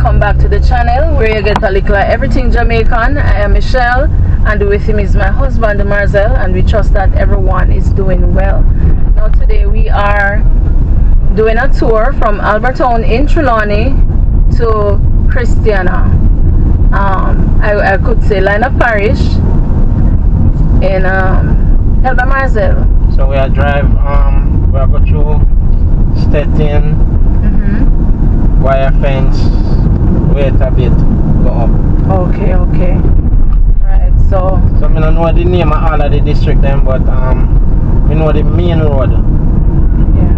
welcome back to the channel where you get a little of everything Jamaican. I am Michelle and with him is my husband Marcel, and we trust that everyone is doing well. Now today we are doing a tour from Albertown in Trelawney to Christiana. I could say line of Parish in Elba Marcel. So we are drive we are go through Stettin, wire fence, wait a bit, go up. Okay. Right, so I don't know the name of all of the district them, but we know the main road. yeah.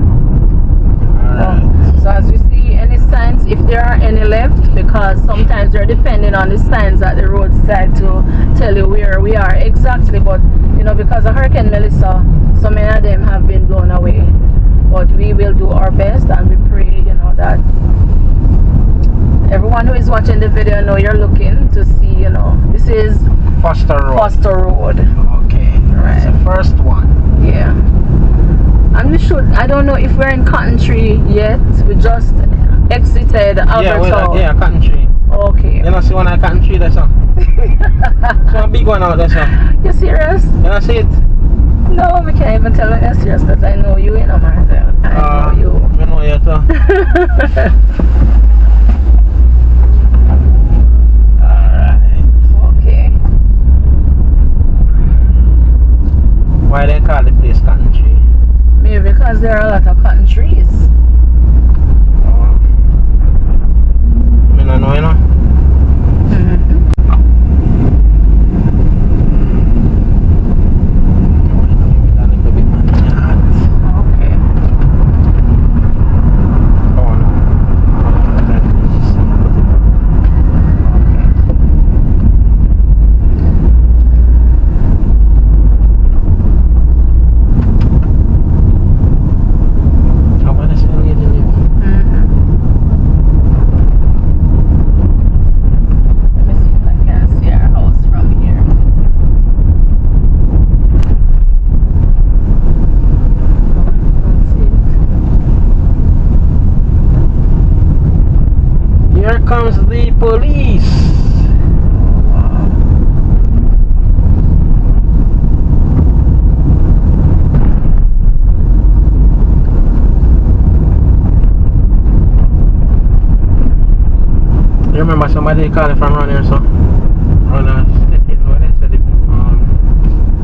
Alright. So as you see any signs, if there are any left, because sometimes they're depending on the signs at the roadside to tell you where we are exactly, but you know, because of Hurricane Melissa, so many of them have been blown away. But we will do our best, and we pray, you know, that everyone who is watching the video know you're looking to see, you know, this is Foster Road. Okay. Right. It's the first one. Yeah. And we should, I don't know if we're in Cotton Tree yet. We just exited Albertown. Yeah, Cotton Tree. Okay. You know, see one at Cotton Tree there, so. So a big one out there, so. You serious? You know, see it? No, we can't even tell you're serious because I know you, Marcel. I know you. I know you too. Why they call the place Cotton Tree? Maybe because there are a lot of cotton trees. I don't know, you know. Okay. Oh no. Here comes the police. You remember somebody calling from around here, so? Around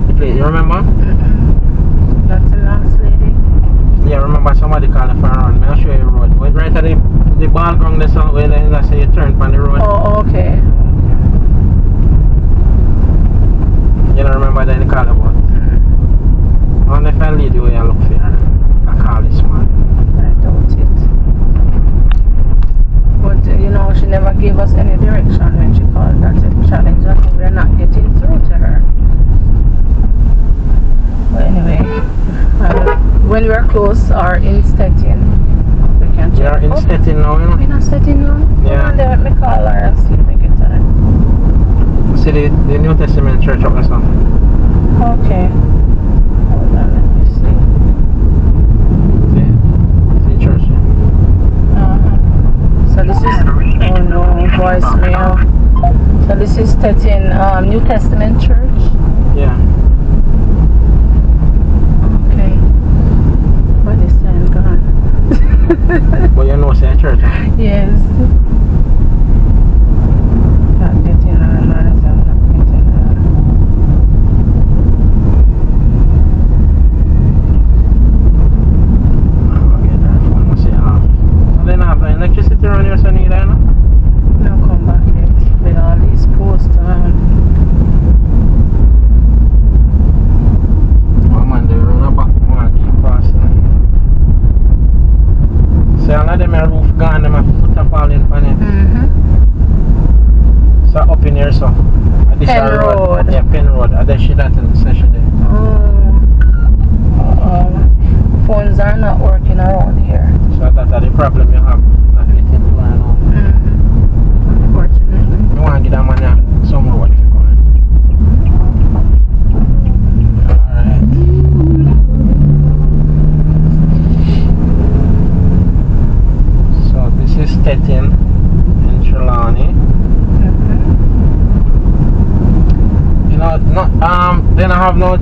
the place, you remember? That's the last lady. Yeah, remember somebody calling from around. I'll show you the road. Went right at the ball ground there, so where I say you turn from the road. Oh, okay. You don't remember that they call about? I wonder if I lead you where you look for her. I call this man. I doubt it. But you know, she never gave us any direction when she called. That's a challenge, and we're not getting through to her. But anyway, when we're close or in Stettin, we can check. We are in Stettin now, you know? We're not Stettin now? Yeah. Come on, let me call her and see if we get her. See the New Testament church up there, so. Okay. Hold on, let me see. See church. So this is, oh no, voicemail. So this is Stettin New Testament church. Yeah. Okay. But this time gone. But you know, say church, huh? Yes. Not getting her, not getting her. I'll get that phone, we'll see how. So they don't have the electricity around here, so neither, no? No come back yet with all these posts. Oh man, the road back, man, keep passing. See, all of them are roof gone, them have put up all in pan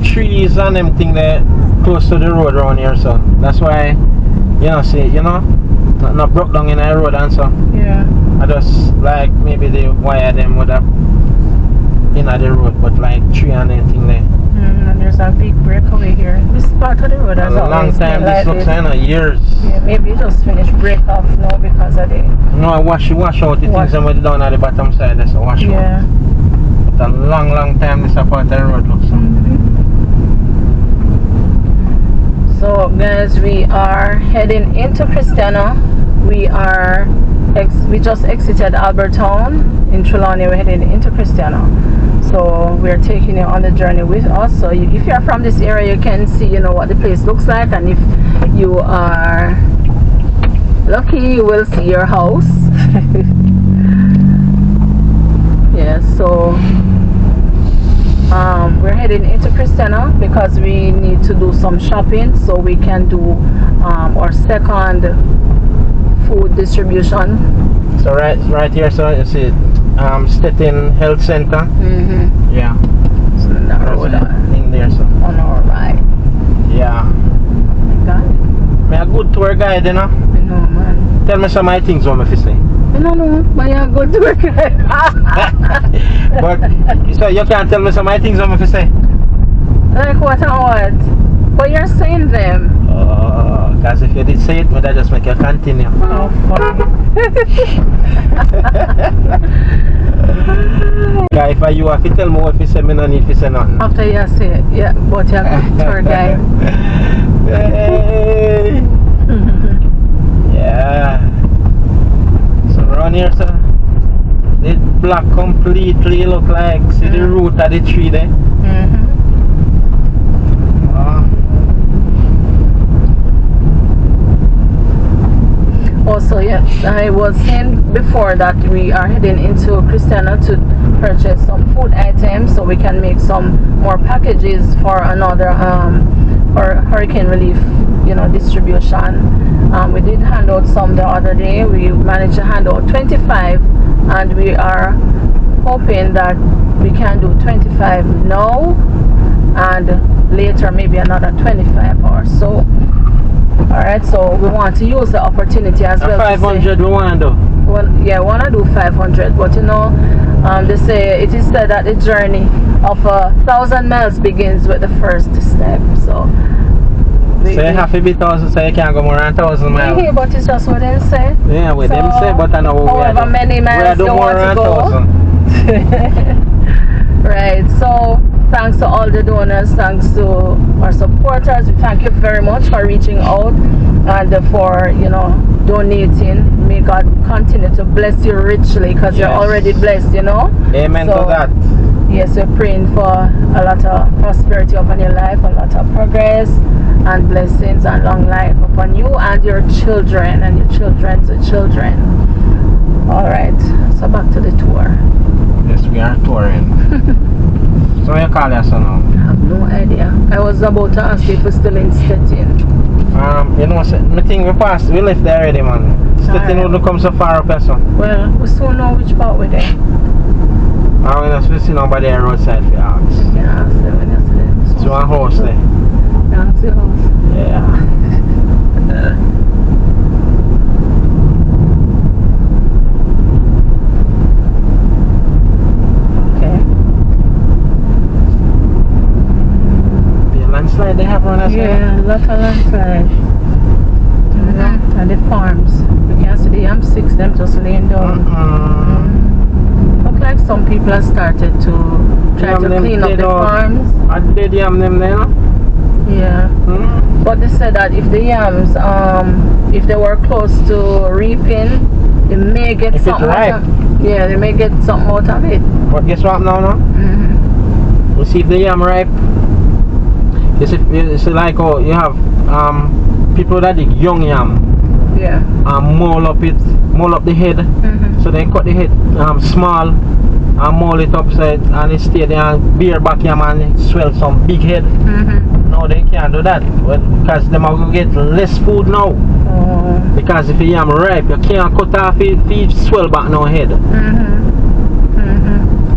trees and them thing there close to the road around here, so that's why see not broke down in the road and so. Yeah. I just like maybe the wire them would have in the road, but like tree and anything there. And there's a big breakaway here. This part of the road has A long always time. been This like looks this. like years. Yeah, maybe it just finished break off now because of the. No, I wash out the things and down at the bottom side. That's a wash out. Yeah. But a long time this part of the road looks. So guys, we are heading into Christiana. We just exited Albertown in Trelawney. We're heading into Christiana. So we're taking you on the journey with us. So if you're from this area, you can see what the place looks like, and if you are lucky, you will see your house. Yeah, so we're heading into Christiana because we need to do some shopping so we can do our second food distribution. So right here, so you see Stettin Health Center. Yeah. So that road in there, so on our right. yeah. Got it. Me a good tour guide, you know. I know, man. Tell me some of my things what me fi say. I don't know, but you're a good tour guide. But so you can't tell me some of my things what me fi say. Like what and what? But you're saying them. Because if you did say it, would I just make you continue? Oh, funny. Guy, if you have to tell me what you say, me no need to say nothing. After you say it, yeah, but you're a good tour guide. Hey. Yeah. So around here, sir, the block completely look like, see the root of the tree there? Also, yes, I was saying before that we are heading into Christiana to purchase some food items so we can make some more packages for another for hurricane relief distribution. We did hand out some the other day. We managed to hand out 25, and we are hoping that we can do 25 now and later maybe another 25 or so. Alright, so we want to use the opportunity as well. 500 we want to do? Well, yeah, we want to do 500, but they say it is said that the journey of 1,000 miles begins with the first step. So you have to be 1,000, so you can't go more than 1,000 miles. Yeah, but it's just what they say. Yeah, what them say, but I know however many miles you want to go. Right, so thanks to all the donors, thanks to our supporters. We thank you very much for reaching out and for donating. May God continue to bless you richly, because you're already blessed, Amen to that. Yes, we're praying for a lot of prosperity upon your life, a lot of progress and blessings and long life upon you and your children and your children's children. Alright, so back to the tour. Yes, we are touring. So what you call your son now? I have no idea. I was about to ask you if we're still in Stettin. I think we left there already, man. Stettin wouldn't come so far up here, so. Well, we still know which part we're there. I'm going to see nobody on the roadside for you ask. You can ask them when you see them. It's one house there. That's the house. Yeah. Landslide they have around us. Yeah, a lot of landslide. And the farms. You can see the M6, them just laying down. Look like some people have started to try to clean up the farms. Are they yam them there? Yeah. But they said that if the yams, if they were close to reaping, they may get if something out of it. Yeah, they may get something out of it. But guess what now? We'll see if the yam ripe. It's like you have people that dig young yam. Yeah. Mold up the head. So they cut the head small and mold it up and it stay there and bear back yam and swell some big head. No, they can't do that because them are going to get less food now. Because if the yam ripe, you can't cut off it, swell back no head.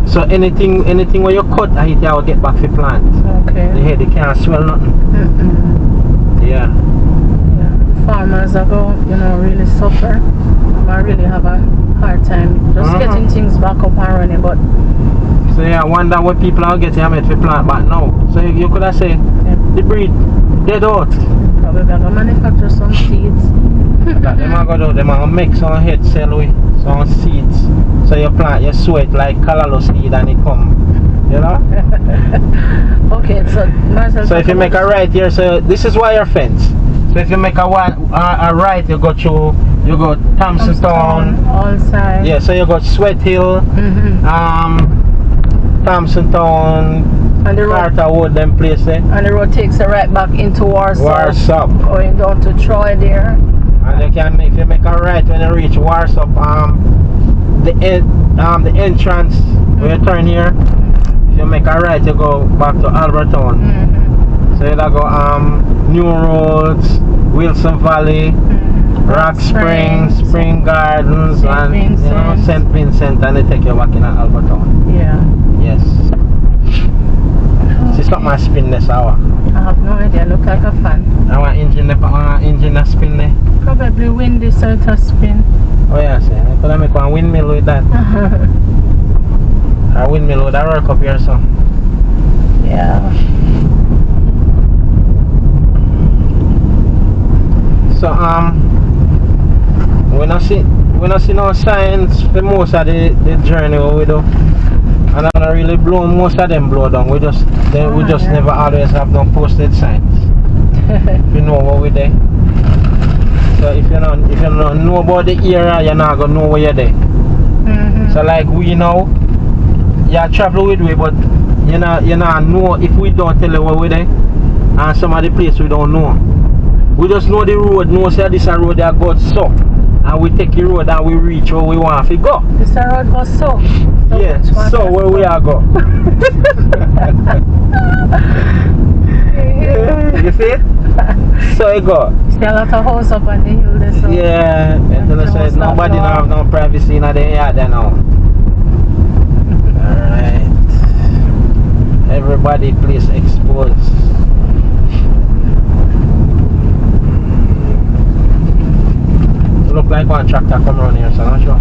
So anything where you cut, I hit, I will get back for plant. Okay. The head, it can't swell nothing. Yeah. Farmers are going, really suffer. I really have a hard time just getting things back up and running. But so yeah, I wonder what people are getting made for plant back now. So you could have said the breed dead out. Probably gonna manufacture some seeds. That them are gonna do, them are gonna make some head cell with some seeds. So you plant, you sow it like callaloo seed and it come. Okay, so Marcel, so if you make a right here, so this is wire fence. So if you make a right, you go Thompson Town, Allsides. yeah. So you got Sweat Hill, Thompson Town, and the road, Carter Wood, them place there. and the road takes you right back into Warsaw. Going down to Troy there. And you can make, if you make a right when you reach Warsaw, the entrance where you turn here. If you make a right, you go back to Albertown. So you go New Roads, Wilson Valley, Rock Springs, Spring Gardens, and St. Vincent, and they take you back in Albertown. Yeah. Yes. It's not my spin this hour. I have no idea. Look like a fan. I want engine that spin there. Probably windy so to spin. Oh yeah, see. I could make one windmill with that. A windmill with a work up here, so. Yeah. So we not see no signs for most of the journey we do, and I don't really blow most of them blow down. We just never always have no posted signs. If you know what we there. So if you don't know about the area, you're not gonna know where you're there. So like we know, you travel with we, but you not know if we don't tell you where we there, and some of the place we don't know. We just know the road, say this a road that goes so, and we take the road and we reach where we want to go. This road goes so? Yeah, so where we are go. You see it? So it go. Still a lot of house up on the hill there, so. Yeah, until I said nobody don't have no privacy in the yard there now. Alright. Everybody please expose. Look like one tractor come around here, so I'm not sure.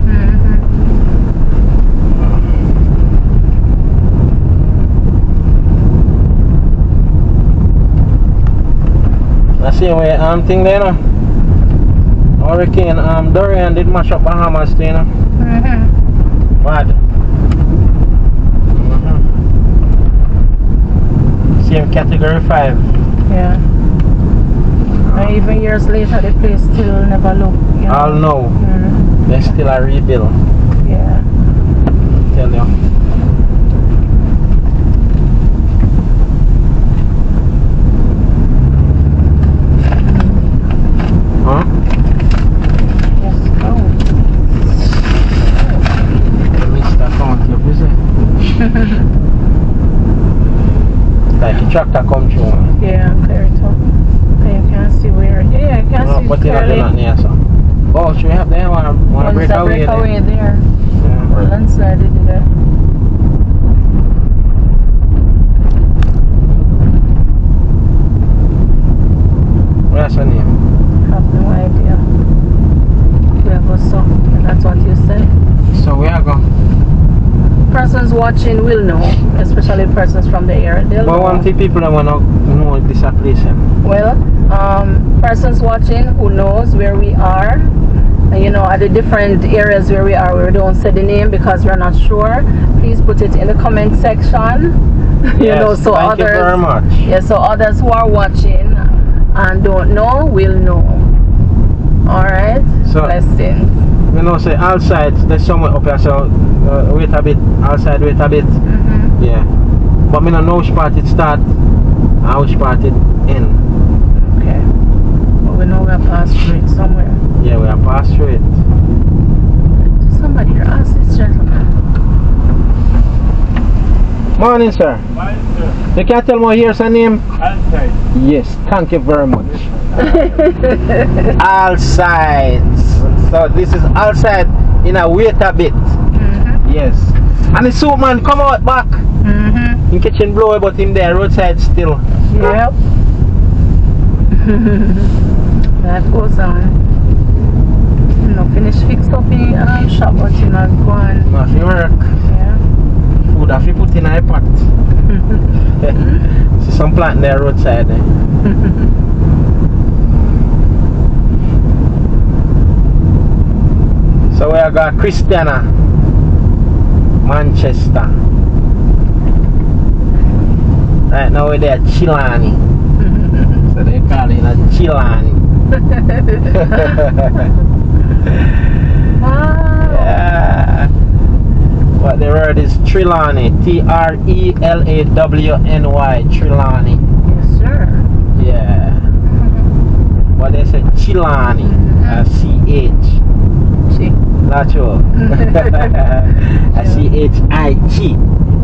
I see where thing there, no? Hurricane Dorian did mash up Bahamas, you know? Bad. Same category 5. Yeah. And even years later, the place still never look. I'll know. There's still a rebuild. Yeah. Tell you. Huh? Yes. Oh. Mr. Count, you're busy. Like the tractor come through. Yeah, clear it up. You can't see where. Yeah, I can't see but clearly. Not near, so. Oh, should we have there? Want to break away there? Yeah. Or landslide did that. What's her name? I have no idea. Whoever saw, and that's what you said. So we are going. Persons watching will know, especially persons from the area. They'll know. One thing people don't want to know this place. Well, persons watching who knows where we are, at the different areas where we are, we don't say the name because we're not sure. Please put it in the comment section. Yes, so thank you very much. Yeah, so others who are watching and don't know will know. Alright? So, blessings. Say Allsides, there's somewhere up here, so wait a bit, Allsides, wait a bit. Yeah. But I don't know which part it start and which part it end. Okay. But we know we're past through it somewhere. Yeah, we are past through it. Somebody here, ask this gentleman. Morning, sir. Morning, sir. You can tell me here's a name? Allsides. Yes, thank you very much. Allsides. So this is Allsides in a wait a bit. Yes. And the soup man come out back. In kitchen blow, but him there roadside still. Yep. That goes on. You know, finish fixed up in shop, but you know, go on. Nothing work. Yeah. Food have you put in a pot. See some plant there roadside there. So we have got Christiana, Manchester. Right now we're there at Chilani. So they call it a Chilani. Yeah. But the word is Trelawney. Trelawny. Trelawney. Yes, sir. Yeah. But they say Chilani. CH. Not sure. CHIG.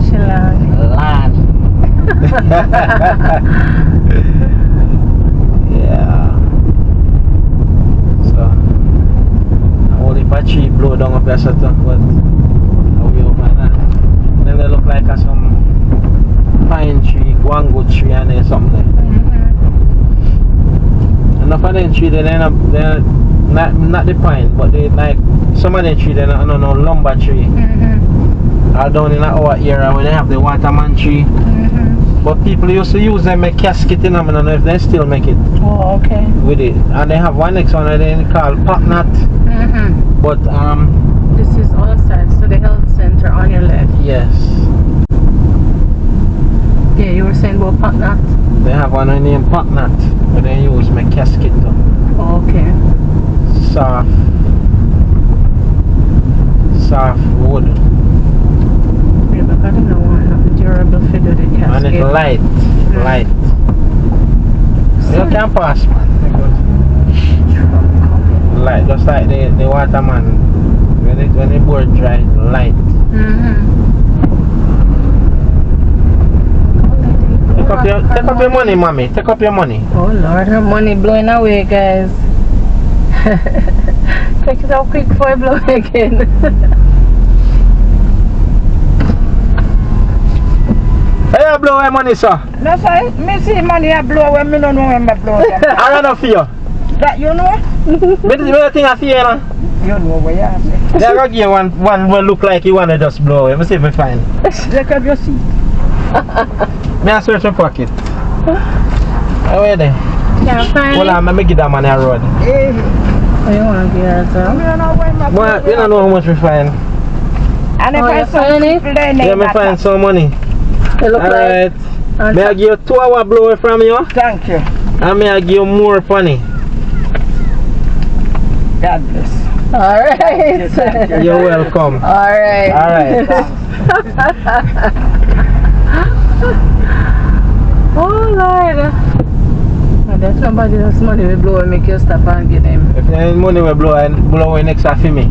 Chilani. Lani. Yeah. So only battery blow down up there, but we over there. Then they look like some pine tree, guango tree, and there's something there. Enough of them tree, they're not the pine, but they like some of them tree, they're not no lumber tree. All down in our area where they have the waterman tree. But people used to use them make casket in them, and I don't know if they still make it. Oh, okay. With it. And they have one next one that they call Popnut. But this is Allsides, so the health center on your left. yes. Yeah, you were saying about Popnut. They have one named Popnut, but they use make casket too. Oh, okay. Soft wood. Yeah, but I don't know why not durable fit with the casket. And it's light. Light. You can pass, man. Light, just like the water man. When the board dry, light. Take up your money, mommy. Take up your money. Oh Lord, her money blowing away, guys. Take it out quick before I blow again. Hey, I blow my money, sir. No, sir. Me see money I blow when me don't know when I blow them. I run off here. That you know? What do you think I see, now? You know where you are. They're going to give one will look like you want to just blow. Let me see if I find. Look at your seat. May I search my pocket? Oh, where they? Can't find Well, it. I'm going to give that man a road. Hey. Oh, you want to get it, I sir? don't know when I Well, you don't know how much we find. And if Oh, I you saw find it? people there, Yeah, me find some money. They look Alright. like... May I give you 2 hour blower from you? Thank you. And may I give you more money? God bless. Alright. Thank you. You're welcome. Alright. Alright. Oh Lord. Oh, there's nobody else money we blow and make you stop and get them. If you need money, we blow next for me.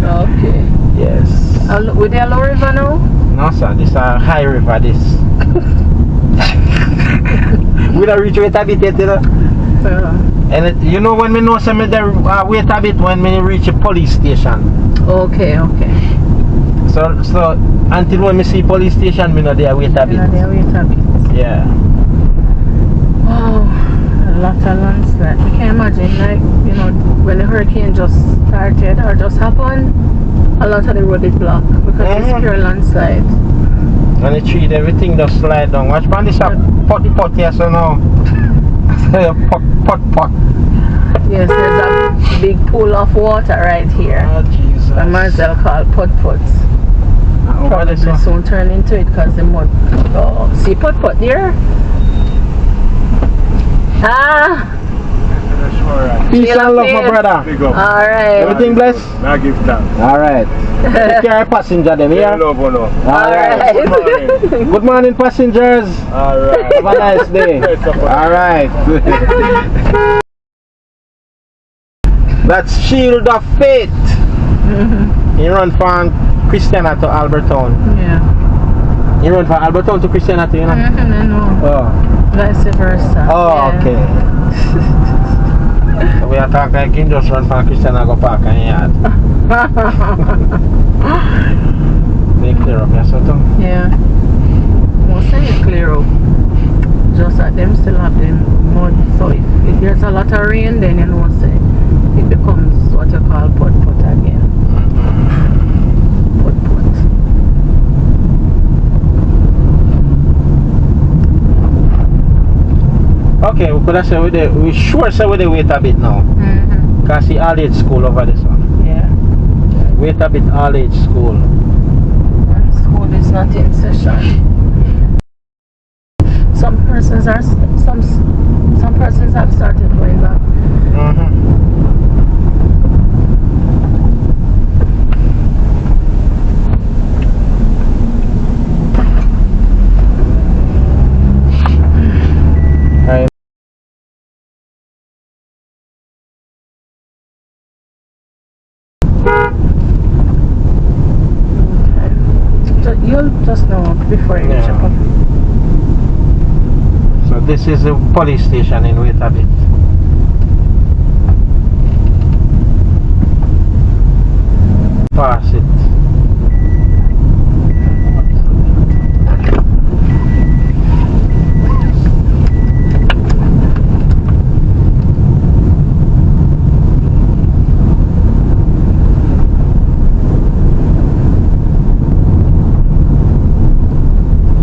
Okay. Yes. With the low river now? No, sir. This is a high river, this. We don't reach wait a bit yet, you know. And you know when we know some of the wait a bit when we reach a police station. Okay, okay. So until when we see police station, we know they wait a bit. There wait a bit. Yeah. Oh, a lot of landslide. You can imagine, like, you know, when the hurricane just started or just happened, a lot of the road is blocked because it's pure landslide. And the tree, everything just slide down. Watch man, this a pot here, so now. pot. Yes, there's a big pool of water right here. Oh, Jesus. The Marcel called pot. Probably soon turn into it because the mud. Oh, see pot there? Ah! Peace and love, my brother. Alright. Everything blessed? I give thanks. Alright. Take care of passenger then, yeah? Love or no. Alright. Good morning. Good morning, passengers. Alright. Have a nice day. Alright. That's Shield of Faith. He run from Christiana to Albertown. Yeah. He run from Albertown to Christiana to, you know? No. Oh. Vice versa. Oh, Yeah. okay. So we are talking like him just run from Christiana go park and yard. They clear up here, so too. Yeah. Most of it clear up. Just that them still have the mud. So if there's a lot of rain, then you know say it becomes what you call pot again. Pot. Okay, we could have said we sure say we wait a bit now. Cause see all age school over this one. Yeah. Wait a bit, all age school. School is not in session. Some persons have started going back. Right. You'll just know before you check up. So this is the police station in wait a bit. Pass it.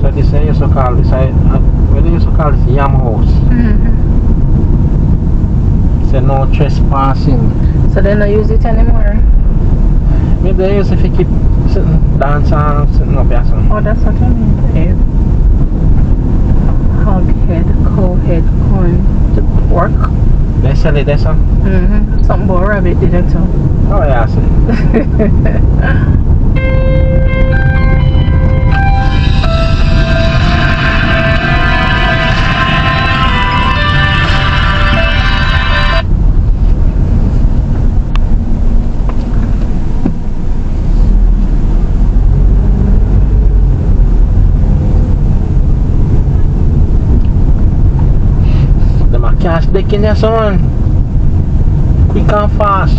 So this I used to call this what they used to call this Yam House. Say no trespassing. So they don't use it anymore. Maybe they used to keep sitting dancing and sitting up here. Oh, that's what I mean. Hog head, cow head, corn, the pork. They sell it there, son? Something about rabbit did it too. Oh yeah, I see. Cash deck in there, son. Quick and fast.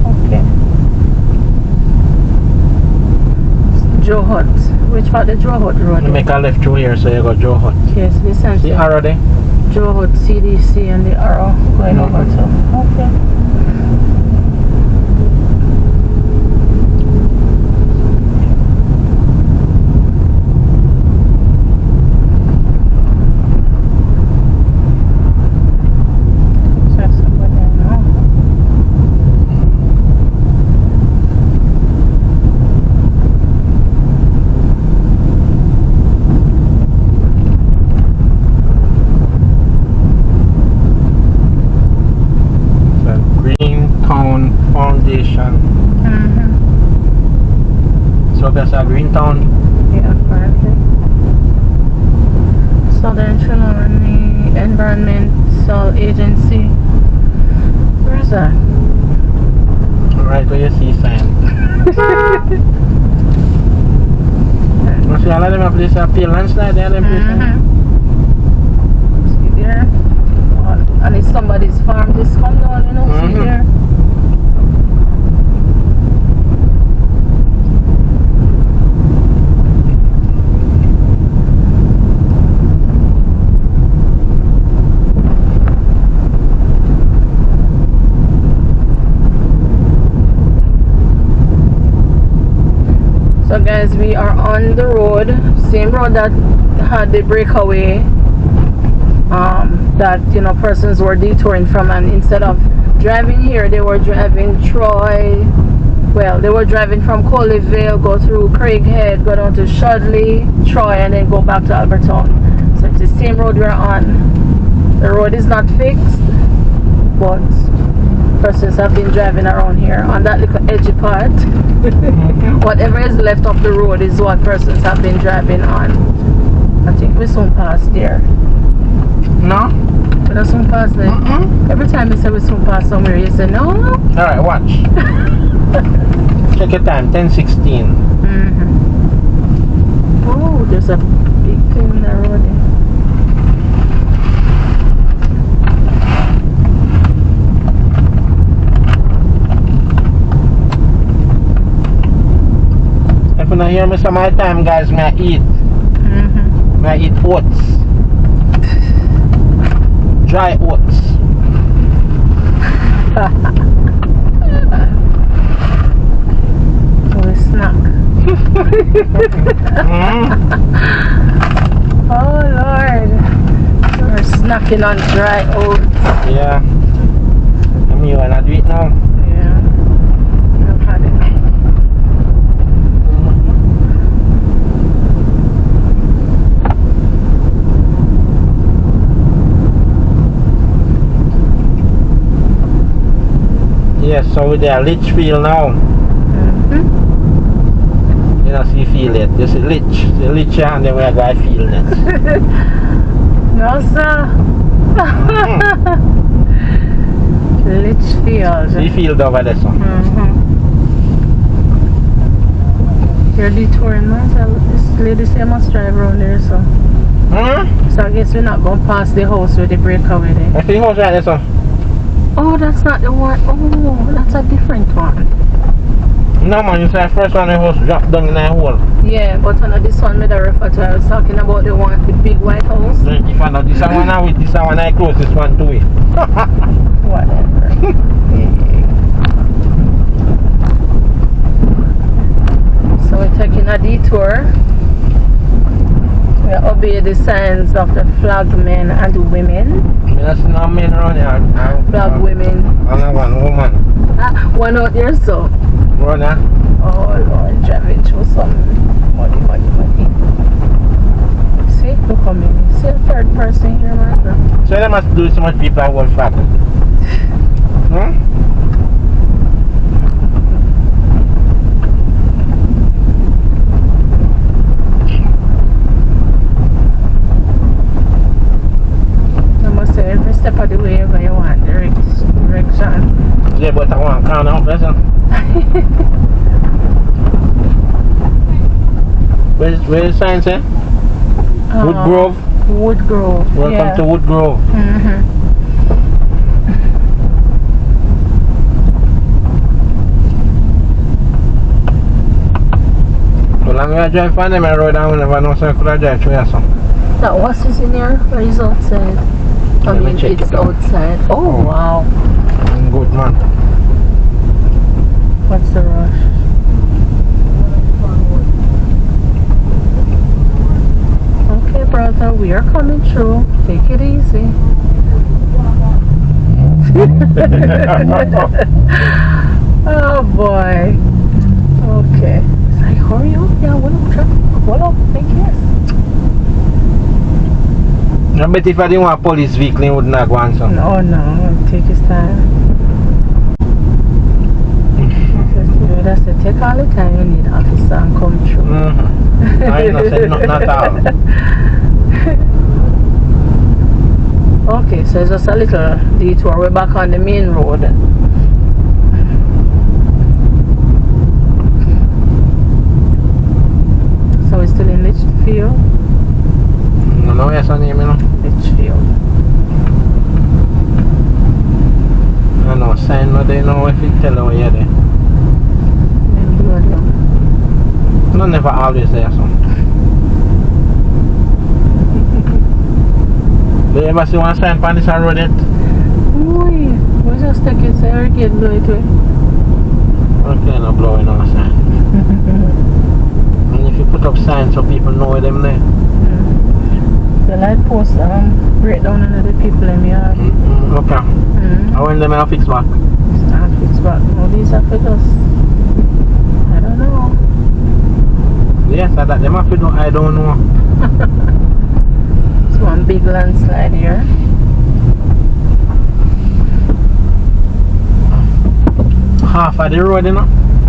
Okay. Joe Hut. Which part of Joe Hut road? You make a left through here, so you go Joe Hut. Yes, listen. See arrow there? Joe Hut CDC and the arrow going over to. Okay. So that's a Greentown. Yeah, correctly. Southern Trelawney Environmental Agency. Where's that? Right where you see sign. See all of them have this pale landslide there. See there? And it's somebody's farm. This come down, you know, see there? So guys, we are on the road, same road that had the breakaway that, you know, persons were detouring from, and instead of driving here, they were driving Troy. Well, they were driving from Colleyville, go through Craighead, go down to Shudley, Troy, and then go back to Alberton. So it's the same road we're on. The road is not fixed, but persons have been driving around here on that little edgy part. Whatever is left of the road is what persons have been driving on. I think we soon pass there. No? We don't soon pass there. Every time you say we soon pass somewhere, you say no. Alright, watch. Check your time, 10:16. Oh, there's a big thing in the road there. If you don't hear me some of the time, guys, may I eat. May I eat oats. Dry oats. We snack. Oh Lord, we're snacking on dry oats. Yeah. I mean, you wanna do it now? Yeah, I've had it. Yes, so we're there, Litchfield now. You know, see field it. This is Litch, and then we're going to field it. No sir. Litchfield. See field over there, so. You're detouring myself. This lady say I must drive around there, so. So I guess we're not going past the house with the breakaway there. I see the house right there, so. Oh, that's not the one. Oh, that's a different one. No man, you say the first one the house dropped down in that hole. Yeah, but I know this one made a refer to. I was talking about the one with the big white house. Then if I know this one now with this one I closest one to it. Whatever. So we're taking a detour. We obey the signs of the flag men and the women. That's not men around here. Flag women. Only one woman. One out there, so. Run here. Oh Lord, driving through some money. See, look how many. See a third person here, man. So they must do so much people are all fat. I must say, every step of the way wherever you want, the direction. Yeah, but I want to count out, listen. Where's the sign say? Woodgrove? Woodgrove. Welcome to Woodgrove. So long as I drive on them road, I never know so I could drive through here. That was is in here or is outside? I mean, it's outside. Oh, wow. Good man. What's the rush? Okay, brother, we are coming through. Take it easy. Oh boy. Okay. It's like, hurry up. Yeah, hold up. Thank you. I bet if I didn't want a police vehicle, it would not go on some. No, take his time. That's the take all the time you need, officer, and come through. I ain't not saying nothing at all. Okay, so it's just a little detour. We're back on the main road. So we're still in Litchfield? No, yes, I name, you know. Litchfield. I know, sign, no, they know if you tell them where you're there. No, never always there, so. Do you ever see one sign on this road yet? Oi, we just take it, say, hurricane blow it away. Okay, no blowing on a sign. And if you put up signs so people know where them there. The light post break down under the people in the yard. Okay. How when them are fixed back? It's not fixed back. No, these are for us. I don't know. Yes, that them have to do, I don't know. It's one big landslide here. Half of the road, you know?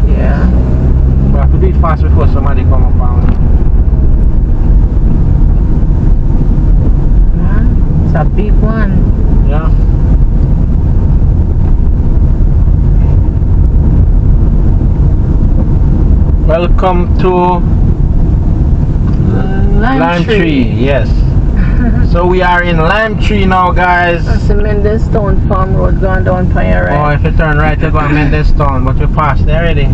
Yeah. We have to do it fast before somebody come up on. It's a big one. Yeah. welcome to Lime Tree. Yes. So we are in Lime Tree now, guys. That's the Mendestown Farm Road going down Parish. Oh, if you turn right, you go to Mendestown, but you passed there already.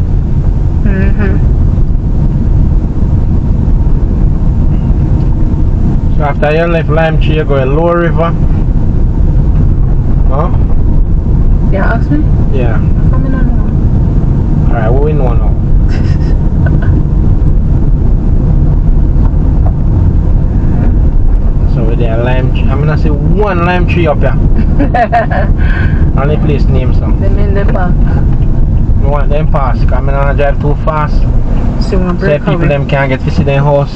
So after you left Lime Tree, you go to Lower River. Huh? You ask me? Yeah. I don't know. Alright, what we know now? So we're there, Lime Tree. I'm gonna say one Lime Tree up here. Only place name some. Them in the back. I want them pass, because I'm not drive too fast. So you want So break people away. them can't get to see their house.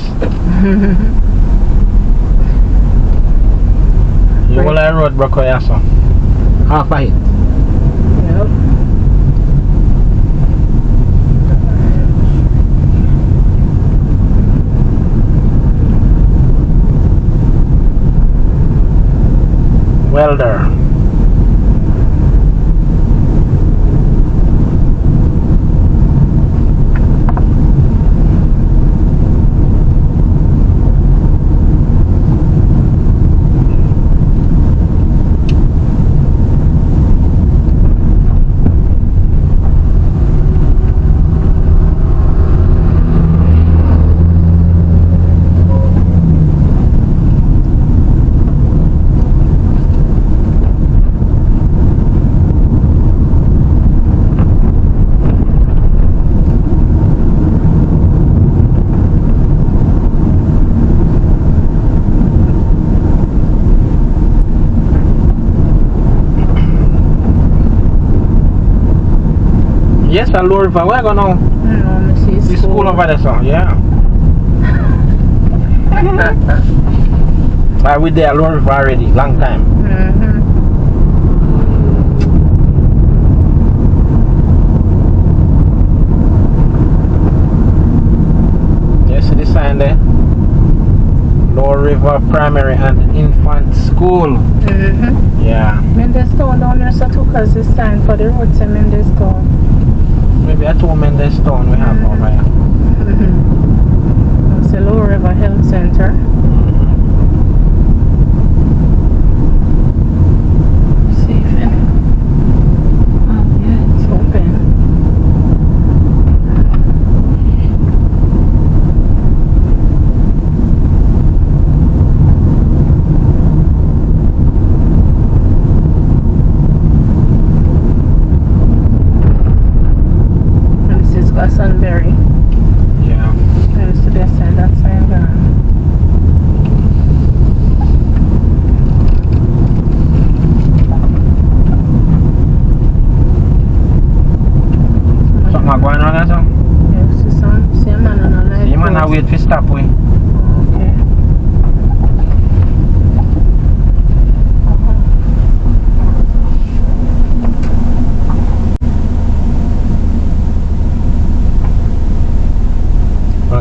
You will like road broke away so. Half of it. Yep. Welder. Yes, and Lower River, where I go now? No, I see The school over there, so yeah. I we there Lower River already, long time. Yes, see the sign there? Lower River Primary and Infant School. Yeah. Mendestown down there, so too, because this sign for the road to Mendestown. Maybe at home in this town we have over here. It's the Lower River Health Center. See if any. Oh, yeah, it's open. Sunbury. Yeah. There's the best side, that side gone. Something going on there, so? Yeah, see a man on a light. See, man, I wait for stop we. Okay.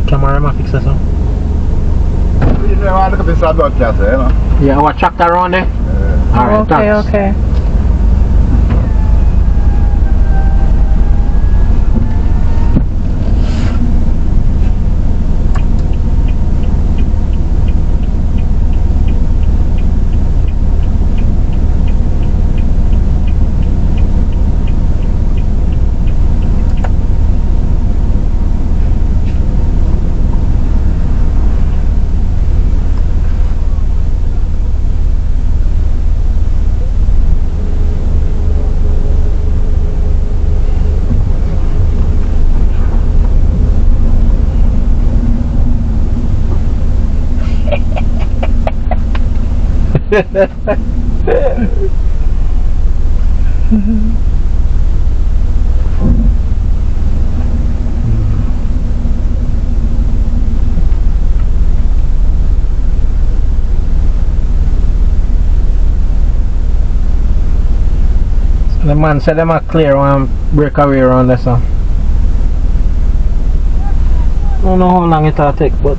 Camera ma fix ça. Yeah, our tractor around there. Alright, Okay, thanks. okay. The man said them are clear and break away around there, so. I don't know how long it'll take, but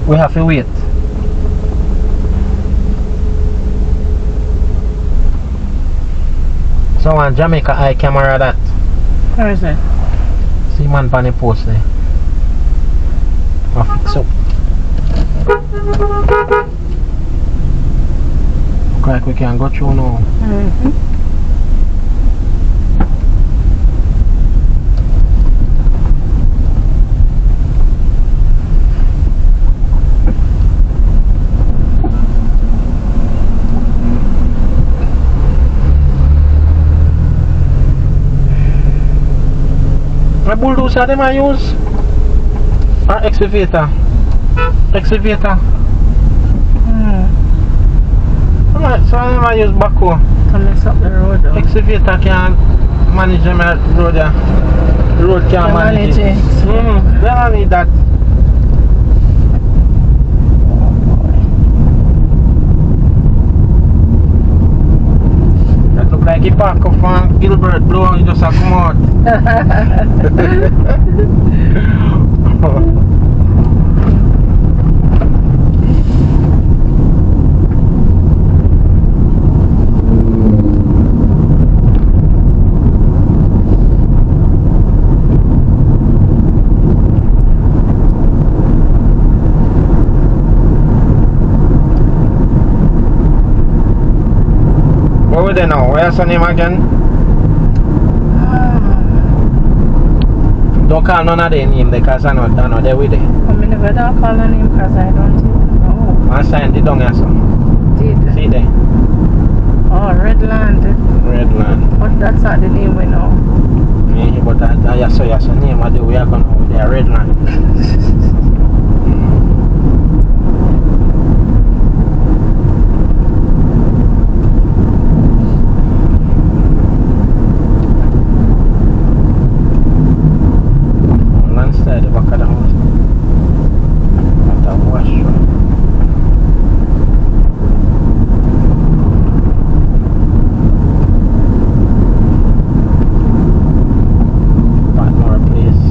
we have to wait. So on Jamaica eye camera that. Where is it? See man pan the post there. I'll fix up. Look like we can go through now. A bulldozer them I use? Or excavator? Excavator. Alright, so I use backhoe. To mess up the road though. Excavator can manage them road there. The road can manage it. They don't need that. That look like he park up on Gilbert blow and just a come out. Where were they now? Where's her name again? Don't call none of their name because I know they're with it. I never don't call her name because I don't even know. I signed it down here, so. Did? See there? Oh, Redland. Redland. But that's not the name we know. Yeah, but I saw your name of the way I gonna with their Redland. Inside the back of the house. At a washroom. Partner place.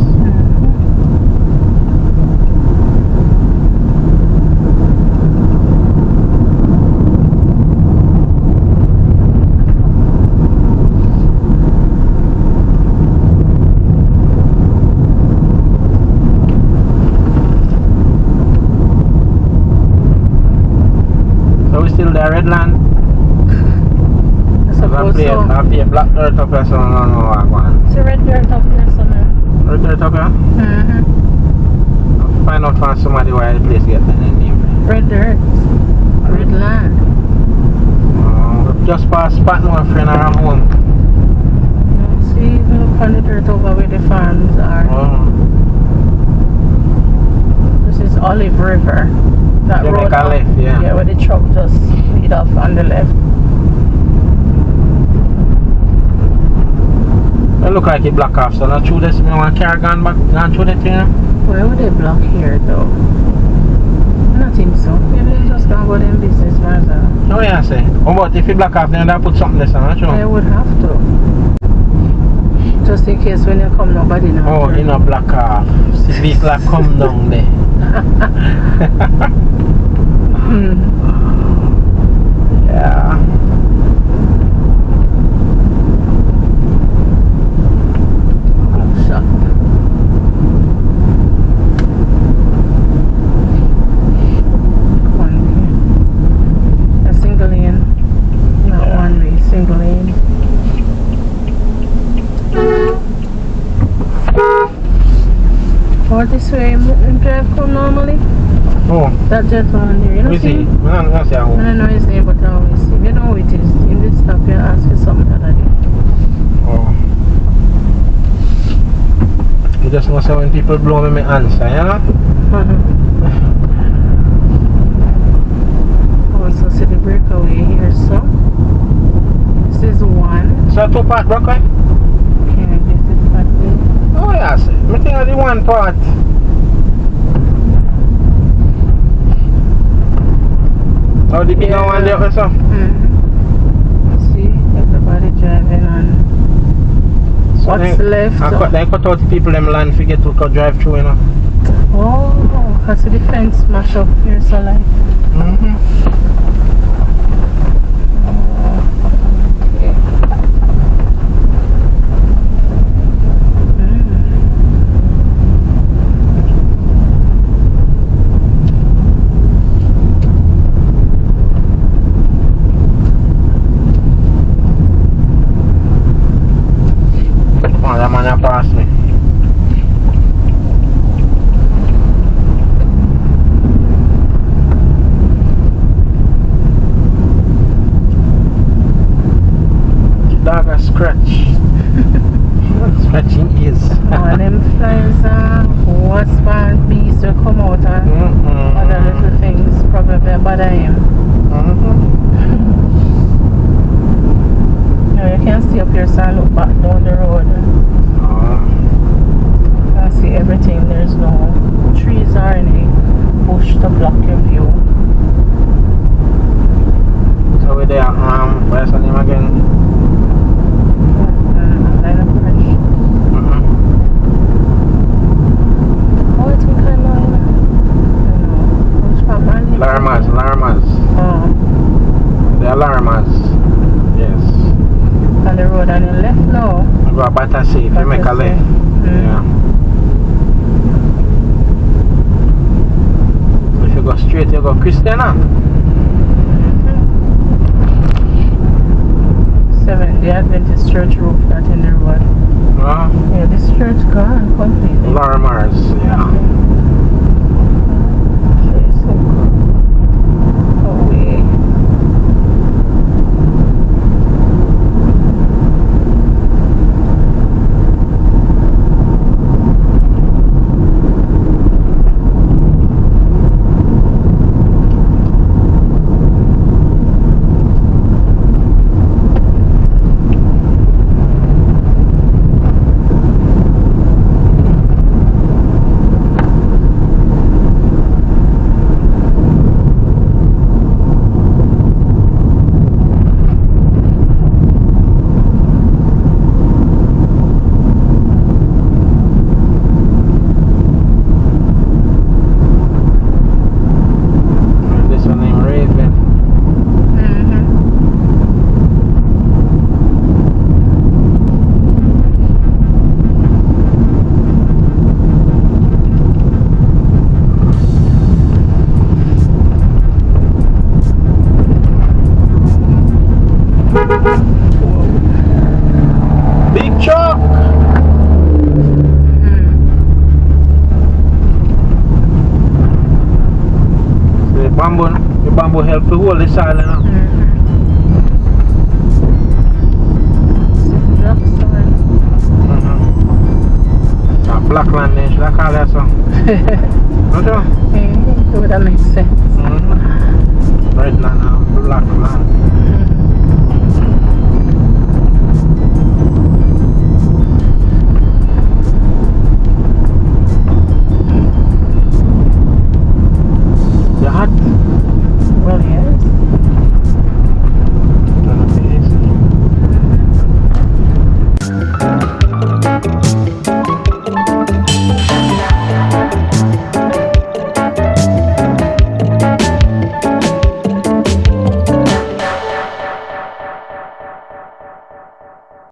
Still there, Redland. I suppose so. I play black dirt up here, so I don't know what I want. It's a red dirt up here somewhere. Red dirt up here? I'll find out from somebody where the place get the name. Red dirt. Redland. Just past Patmore, friend around home. See, look on the dirt over where the farms are. This is Olive River. That They road make a left, yeah. Yeah, where the truck just lead off on the left. It look like it block off, so not through this, me want car gone back, gone through the thing. Why would they block here though? I don't think so. Maybe they just gonna go them business, Martha. Oh yeah, I say. Oh, but if you block off, then they'll put something there, not true? They would have to. Just in case when you come, nobody knows. Oh, you know, block off. See vehicle come down there. Yeah. Shut. One way. A single lane. Not one way, single lane. Or this way and drive come normally? Oh. That gentleman there, you know We see. him? I don't see I don't know his name, but I always see him. You know who it is. In this stop, you ask you something the other day. Oh. You just know so when people blow me, my answer, you know? Also see the breakaway here, so. This is one. So 2 part breakaway? Can I get it back there? Oh yeah, see. I think of the 1 part. Oh, the bigger one there also? See, everybody driving on. So What's left? They cut out the people them land forget to drive through, you know. Oh, because the fence smash up here, so like. a scratch. Scratching ears. All them flies, wasp and bees will come out and other little things probably bother him. Now you can see up here, so I look back down the road. You can see everything. There's no trees or any bush to block your view. So we're there, where's the name again? Parish. Oh, I think I know. Which part? Larmas. Oh, The Larmas. Yes. on the road on your left now. We go about to see if you make a left. Yeah. If you go straight, you go Christiana. The Adventist church roof that in the road. Yeah, this church gone completely. Larmars, yeah. Okay, so away. The bamboo help to hold the soil, you know. Black land, they should have called that so. Not sure? It would make sense. Red land and black land.